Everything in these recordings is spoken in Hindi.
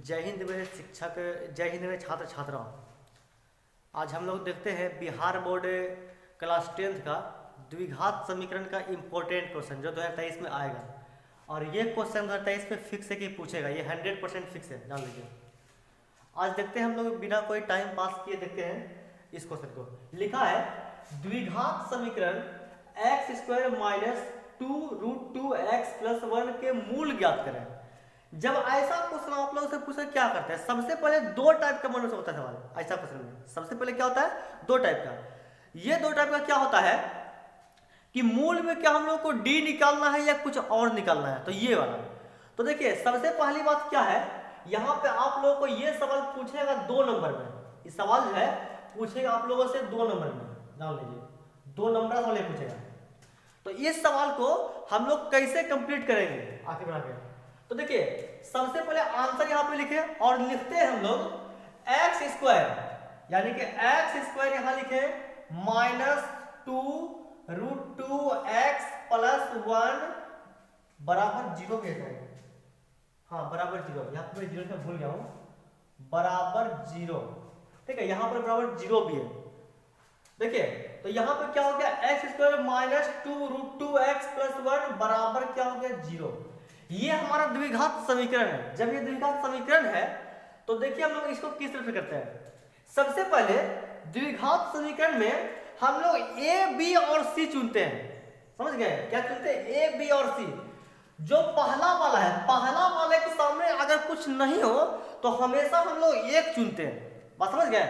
जय हिंद मेरे शिक्षक, जय हिंद मेरे छात्र छात्राओं। आज हम लोग देखते हैं बिहार बोर्ड क्लास 10th का द्विघात समीकरण का इम्पोर्टेंट क्वेश्चन जो 2023 में आएगा। और ये क्वेश्चन 2023 में फिक्स है कि पूछेगा, ये 100% फिक्स है, जान लीजिए। आज देखते हैं हम लोग बिना कोई टाइम पास किए देखते हैं इस क्वेश्चन को। लिखा है द्विघात समीकरण x² माइनस 2√2x + 1 के मूल ज्ञात करें। जब ऐसा क्वेश्चन आप लोग से पूछे क्या करते हैं, सबसे पहले दो टाइप का मनुष्य होता है सवाल। ऐसा क्वेश्चन में सबसे पहले क्या होता है, दो टाइप का। ये दो टाइप का क्या होता है कि मूल में क्या हम लोग को डी निकालना है या कुछ और निकालना है, तो ये वाला। तो देखिए सबसे पहली बात क्या है, यहाँ पे आप लोगों को ये सवाल पूछेगा 2 नंबर में। ये सवाल जो है पूछेगा आप लोगों से 2 नंबर में, जान लीजिए 2 नंबर वाले पूछेगा। तो इस सवाल को हम लोग कैसे कंप्लीट करेंगे आगे बढ़ा के, तो देखिए सबसे पहले आंसर यहाँ पे लिखे और लिखते हैं हम लोग x², यानी कि x² यहाँ लिखे -2√2x + 1 बराबर 0 कहते हैं। हाँ बराबर 0, यहाँ पे मैं 0 से भूल गया हूँ, बराबर 0। ठीक है, यहाँ पर बराबर 0 भी है। देखिए तो यहाँ पे क्या हो गया, x² -2√2x + 1 बराबर क्या हो गया 0। ये हमारा द्विघात समीकरण है। जब ये द्विघात समीकरण है तो देखिए हम लोग इसको किस तरह से करते हैं। सबसे पहले द्विघात समीकरण में हम लोग a, b और c चुनते हैं। समझ गए, क्या चुनते हैं, a, b और c। जो पहला वाला है, पहला वाले के सामने अगर कुछ नहीं हो तो हमेशा हम लोग 1 चुनते हैं। बात समझ गए,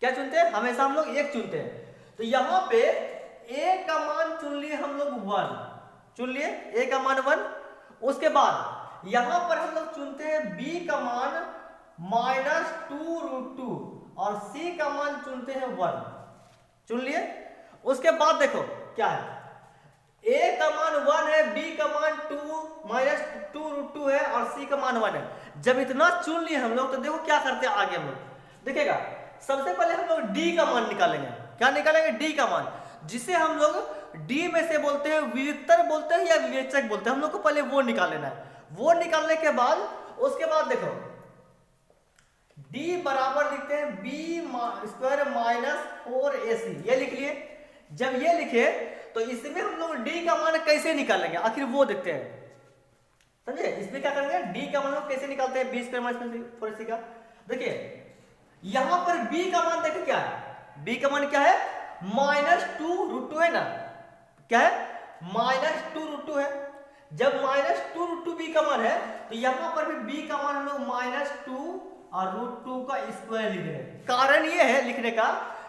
क्या चुनते हैं, हमेशा हम लोग 1 चुनते हैं। तो यहाँ पे a का मान चुन लिए हम लोग 1, चुन लिए a का मान 1। उसके बाद यहां पर हम लोग चुनते हैं b का मान -2√2 और c का मान चुनते हैं 1, चुन लिए। उसके बाद देखो क्या है, a का मान 1 है, b का मान -2√2 है और c का मान 1 है। जब इतना चुन लिए हम लोग तो देखो क्या करते हैं आगे हम लोग, देखिएगा सबसे पहले हम लोग d का मान निकालेंगे। क्या निकालेंगे, d का मान, जिसे हम लोग D में से बोलते हैं विविधतर बोलते हैं या विवेचक बोलते हैं। हम लोग को पहले वो निकाल लेना है। वो निकालने के बाद उसके बाद देखो D बराबर लिखते हैं b² - 4ac, ये लिख लिए। जब ये लिखे तो इसमें हम लोग D का मान कैसे निकालेंगे, आखिर वो देखते हैं। समझे, इसमें क्या करेंगे, D का मान कैसे निकालते हैं, b² - 4ac का। देखिए यहां पर b का मान देखिए क्या है, b का मान क्या है, -2√2 है ना, क्या है, -2√2 है। जब -2√2 b का मान है तो यहां पर भी b का मान हम लोग -2 और √2 का स्क्वायर लिख रहे हैं। कारण ये है लिखने का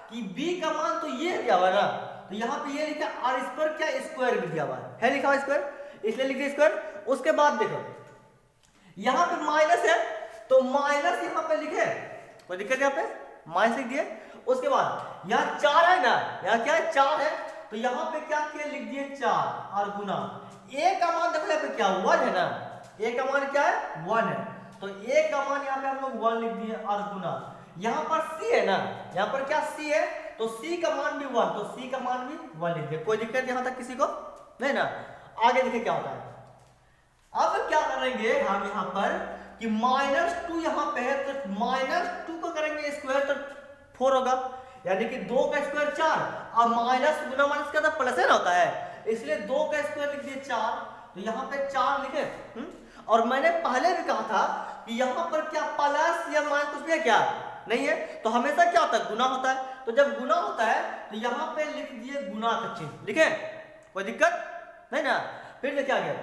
कि b का मान तो ये दिया हुआ ना, तो यहां पे ये लिखा और इस पर क्या स्क्वायर भी दिया हुआ है लिखा हुआ स्क्वायर, इसलिए लिख दिया स्क्वायर। उसके बाद देखो यहां पे माइनस है तो माइनस यहां पे लिखे, कोई दिक्कत यहाँ पे माइनस लिख दिए। उसके बाद यहाँ 4 है ना, यहाँ क्या है 4 है, तो यहाँ पे क्या किया, लिख दिए 4 और गुना a का मान देखो यहाँ पे क्या 1 है ना, a का मान क्या है 1 है, तो a का मान यहाँ पे हम लोग 1 लिख दिए और गुना यहाँ पर c है ना, यहाँ पर क्या c है, तो c का मान भी 1, तो c का मान भी 1 लिख दिए। कोई दिक्कत यहाँ तक किसी को नहीं ना। आगे देखिए क्या होता है, अब क्या करेंगे हम यहाँ पर कि -2 यहाँ पे है, तो -2 को करेंगे स्क्वायर तो 4 होगा, यानी कि 2 का स्क्वायर 4 और माइनस गुना माइनस का तो प्लस है ना होता है, इसलिए 2 का स्क्वायर लिख दिए 4, तो यहाँ पे 4 लिखे। और मैंने पहले भी कहा था कि यहाँ पर क्या प्लस या माइनस कुछ भी है क्या नहीं है, तो हमेशा क्या होता है, गुना होता है। तो जब गुना होता है तो यहाँ पे लिख दिए गुना का चिन्ह, लिखे, कोई दिक्कत नहीं ना। फिर देखिए आगे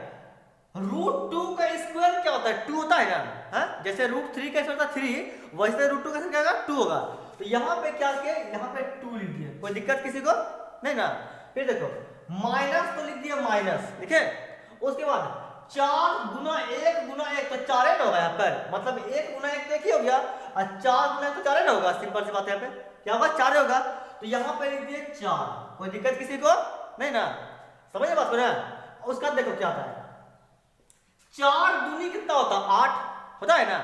√2 का स्क्वायर क्या होता है, 2 होता है ना, हाँ? जैसे √3 का स्क्वायर होता है 3, वैसे √2 का स्क्वायर क्या होगा 2 होगा। तो यहाँ पे क्या किया, यहाँ पे 2 लिख दिया, कोई दिक्कत किसी को नहीं ना। फिर देखो माइनस तो लिख दिया माइनस, ठीक है। उसके बाद 4 गुना 1 गुना 1 तो 4 है ना होगा यहाँ पर, मतलब 1 गुना 1 तो 1 ही हो गया और 4 गुना 1 तो 4 है ना होगा, सिंपल सी बात है। यहाँ पे क्या होगा, 4 होगा, तो यहाँ पे लिख दिए 4, कोई दिक्कत किसी को नहीं ना, समझे बात को ना। उसका देखो क्या होता है, 4 दूनी कितना होता है 8 होता है ना,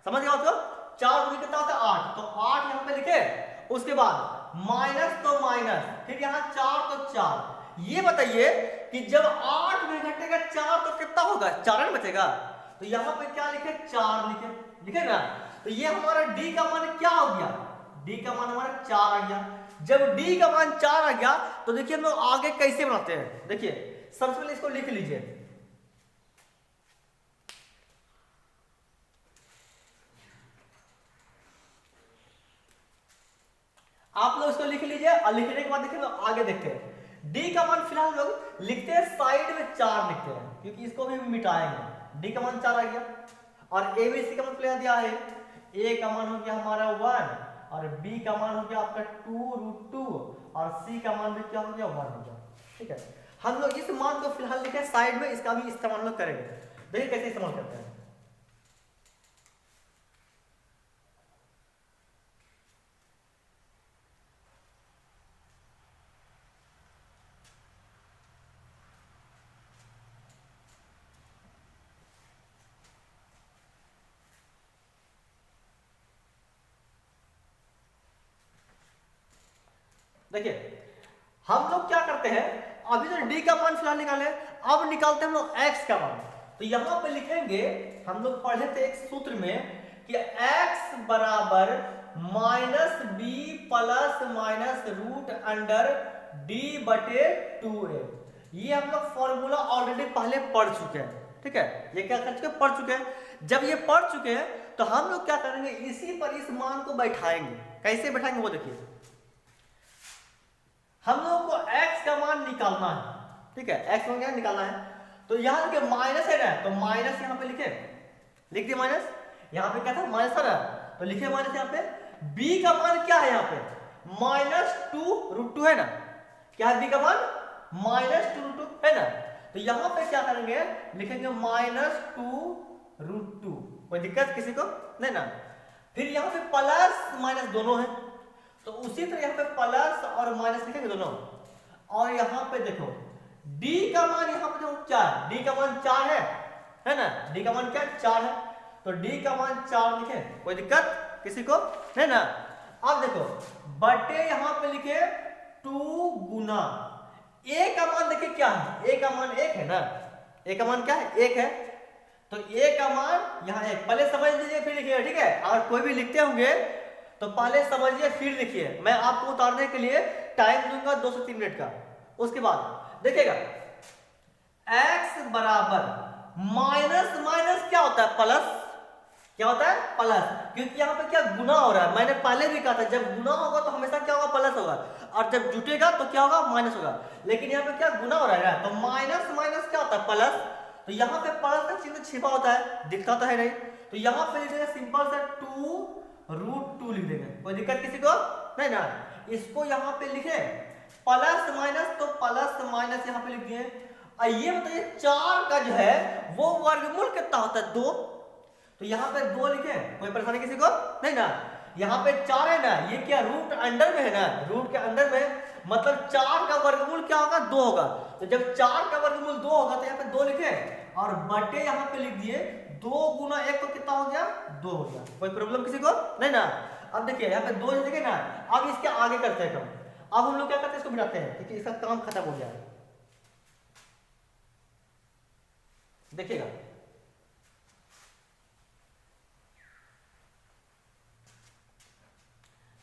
समझ गया उसको, 4 दूनी कितना होता है 8, तो 8 यहाँ पे लिखे। उसके बाद माइनस तो माइनस, फिर यहाँ 4 तो 4। ये बताइए कि जब 8 में घटेगा 4 तो कितना होगा, 4 बचेगा, तो यहाँ पे क्या लिखे 4 लिखे, लिखे ना। तो ये हमारा डी का मान क्या हो गया, डी का मान हमारा 4 आ गया। जब डी का मान 4 आ गया तो देखिए हम लोग आगे कैसे बनाते हैं। देखिए सबसे पहले इसको लिख लीजिए, आप लोग इसको लिख लीजिए और लिखने के बाद देखिए लोग आगे देखते हैं। डी का मान फिलहाल हम लोग लिखते हैं साइड में 4 लिखते हैं क्योंकि इसको भी मिटाएंगे। डी का मान 4 आ गया और ए बी सी का मान प्ले दिया है। ए का मान हो गया हमारा 1 और बी का मान हो गया आपका 2√2 और सी का मान भी क्या हो गया 1 हो गया। ठीक है, हम लोग इस मान को फिलहाल लिखे साइड में, इसका भी इस्तेमाल लोग करेंगे। देखिए कैसे इस्तेमाल करते हैं। देखिए हम लोग क्या करते हैं, अभी तो डी का मान फिलहाल निकाले, अब निकालते हैं हम लोग एक्स का मान। तो यहां पे लिखेंगे, हम लोग पढ़े थे एक सूत्र में कि x बराबर -b plus minus root under d बटे 2a। ये हम लोग फॉर्मूला ऑलरेडी पहले पढ़ चुके हैं। ठीक है, ये क्या कर चुके हैं, पढ़ चुके हैं। जब ये पढ़ चुके हैं तो हम लोग क्या करेंगे, इसी पर इस मान को बैठाएंगे। कैसे बैठाएंगे वो देखिए। हम लोग को x का मान निकालना है। ठीक है, x मान क्या निकालना है, तो यहाँ के माइनस है ना, तो माइनस यहाँ पे लिखे, लिख दिए माइनस। यहाँ पे क्या था, माइनस था ना, तो लिखे माइनस। यहाँ पे b का मान क्या है, यहाँ पे -2√2 है ना। क्या है b का मान, -2√2 है ना। तो यहाँ पे क्या करेंगे, लिखेंगे -2√2। कोई दिक्कत किसी को नहीं ना। फिर यहाँ पे प्लस माइनस दोनों है, तो उसी तरह यहाँ पे प्लस और माइनस लिखेंगे दोनों। और यहाँ पे देखो d का मान यहाँ पे देखो 4, d का मान 4 है ना। d का मान क्या 4 है, तो d का मान 4 लिखे। कोई दिक्कत किसी को नहीं ना। अब देखो बटे यहाँ पे लिखे 2 गुना a का मान देखिए क्या है, a का मान 1 है ना। a का मान क्या है, 1 है। तो a का मान यहाँ 1, पहले समझ लीजिए फिर लिखिए। ठीक है, और कोई भी लिखते होंगे तो पहले समझिए फिर लिखिए। मैं आपको उतारने के लिए टाइम दूंगा 2 से 3 मिनट का। उसके बाद देखिएगा x बराबर माइनस माइनस क्या होता है, प्लस। क्या होता है, प्लस, क्योंकि यहाँ पे क्या गुना हो रहा है। मैंने पहले भी कहा था जब गुना होगा तो हमेशा क्या होगा, प्लस होगा, और जब जुटेगा तो क्या होगा, माइनस होगा। लेकिन यहाँ पे क्या गुना हो रहा है ना, तो माइनस माइनस क्या होता है, प्लस। तो यहाँ पे प्लस का चिन्ह छिपा होता है, दिखता तो है नहीं। तो यहाँ पे लिख सिंपल सा 2√2 लिख देंगे। कोई दिक्कत किसी को नहीं ना। इसको यहाँ पे लिखे प्लस माइनस, तो प्लस माइनस यहाँ पे लिख दिए। और ये बताइए 4 का जो है वो वर्गमूल कितना होता है, 2। तो यहाँ पे 2 लिखे, कोई परेशानी किसी को नहीं ना। यहाँ पे 4 है ना, ये क्या रूट अंडर में है ना, रूट के अंदर में, मतलब 4 का वर्गमूल क्या होगा, 2 होगा। तो जब 4 का वर्गमूल 2 होगा तो यहाँ पे 2 लिखे और बटे यहाँ पे लिख दिए 2 गुना 1 तो कितना हो गया, 2 हो गया। कोई प्रॉब्लम किसी को नहीं ना। अब देखिए यहाँ पे 2 देखे ना। अब इसके आगे करते हैं काम। अब हम लोग क्या करते हैं, इसको मिटाते हैं क्योंकि इसका काम खत्म हो गया है। देखिएगा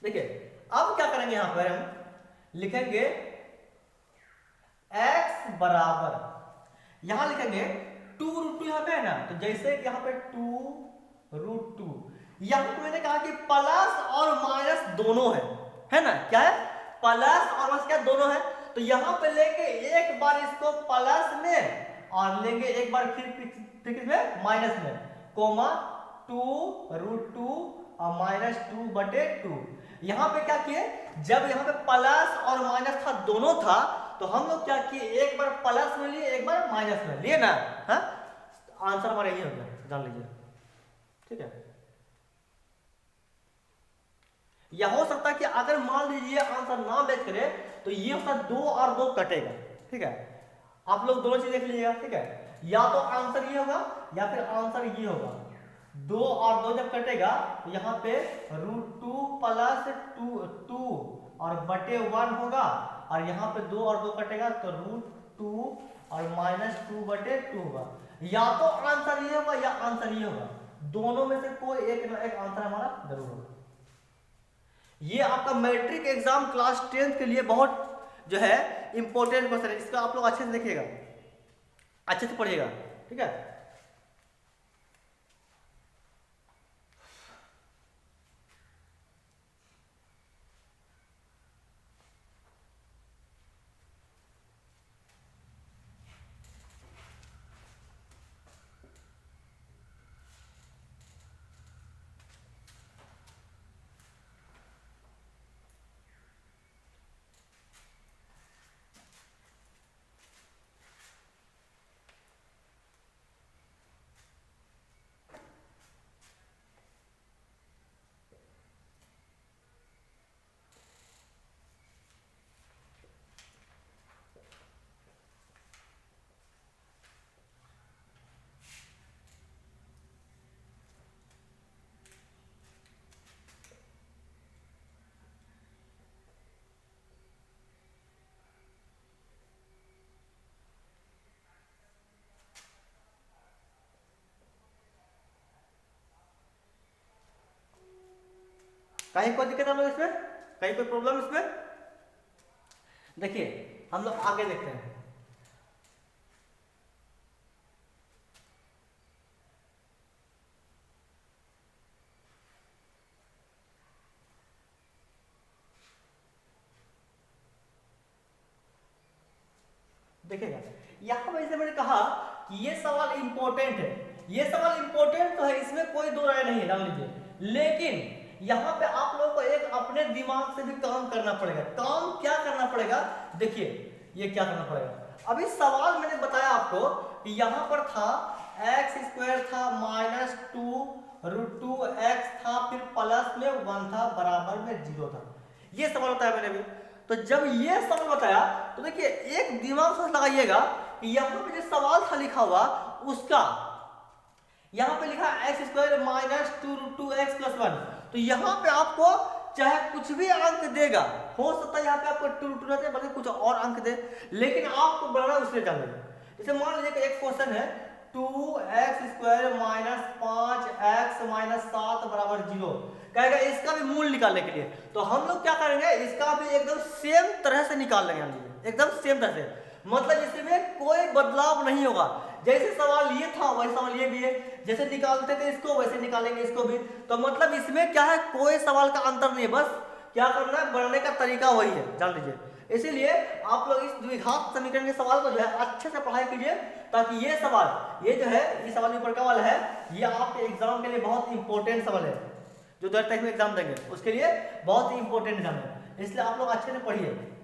देखिए अब क्या करेंगे, यहां पर हम लिखेंगे x बराबर, यहां लिखेंगे 2√2 यहाँ पे है ना। तो जैसे कि यहाँ पे 2√2, यहां पे मैंने कहा कि प्लस और माइनस दोनों है ना। क्या है, प्लस और माइनस क्या दोनों है। तो यहाँ पे लेंगे एक बार इसको प्लस में और लेंगे एक बार फिर किसमें, माइनस में, कोमा 2√2 और -2/2। यहाँ पे क्या किए, जब यहाँ पे प्लस और माइनस था, दोनों था, तो हम लोग क्या किए, एक बार प्लस में लिए एक बार माइनस में लिए ना। हाँ, आंसर हमारा यही हो गया, जान लीजिए। ठीक है, यह हो सकता है कि अगर मान लीजिए आंसर ना मैच करे तो ये होता 2 और 2 कटेगा। ठीक है, आप लोग दोनों चीज देख लीजिएगा। ठीक है, या तो आंसर ये होगा या फिर आंसर ये होगा। 2 और 2 जब कटेगा तो यहाँ पे √2 प्लस 2 और बटे 1 होगा, और यहाँ पे 2 और 2 कटेगा तो 2 और -2/2 होगा। या तो आंसर ये होगा या आंसर ये होगा, दोनों में से कोई एक ना एक आंसर हमारा जरूर होगा। ये आपका मैट्रिक एग्जाम क्लास 10 के लिए बहुत जो है इंपॉर्टेंट क्वेश्चन है, इसका आप लोग अच्छे से देखिएगा, अच्छे से पढ़िएगा, ठीक है। कहीं कोई दिक्कत हम लोग इसमें, कहीं कोई प्रॉब्लम इसमें? देखिए हम लोग आगे देखते हैं। देखिएगा यहाँ पर जैसे मैंने कहा कि ये सवाल इंपॉर्टेंट है, ये सवाल इंपॉर्टेंट तो है, इसमें कोई दो राय नहीं है, जान लीजिए। लेकिन यहाँ पे आप लोगों को एक अपने दिमाग से भी काम करना पड़ेगा। काम क्या करना पड़ेगा? देखिए ये क्या करना पड़ेगा। अभी सवाल मैंने बताया आपको कि यहाँ पर था x² था -2√2x था, फिर प्लस में 1 था, बराबर में 0 था। ये सवाल बताया मैंने भी। तो जब ये सवाल बताया तो देखिए एक दिमाग से लगाइएगा कि यहाँ पे जो सवाल था लिखा हुआ उसका यहाँ पे लिखा x² -2√2x + 1। तो यहाँ पे आपको चाहे कुछ भी अंक देगा, हो सकता है यहाँ पे आपको 2√2 रहते बल्कि कुछ और अंक दे, लेकिन आपको बढ़ाना उसने जान लेगा। जैसे मान लीजिए एक क्वेश्चन है 2x² - 5x - 7 = 0, कहेगा इसका भी मूल निकालने के लिए। तो हम लोग क्या करेंगे, इसका भी एकदम सेम तरह से निकाल लेंगे, एकदम सेम तरह से, मतलब इसमें कोई बदलाव नहीं होगा। जैसे सवाल ये था वैसे सवाल ये भी है, जैसे निकालते थे इसको वैसे निकालेंगे इसको भी। तो मतलब इसमें क्या है, कोई सवाल का अंतर नहीं है, बस क्या करना है, बढ़ने का तरीका वही है, जान लीजिए। इसीलिए आप लोग इस द्विघात समीकरण के सवाल को जो है अच्छे से पढ़ाई कीजिए, ताकि ये सवाल, ये जो है ये सवाल ऊपर का वाला है, ये आपके एग्जाम के लिए बहुत इंपॉर्टेंट सवाल है, जो 10 में एग्जाम देंगे उसके लिए बहुत ही इंपॉर्टेंट एग्जाम है। इसलिए आप लोग अच्छे से पढ़िए।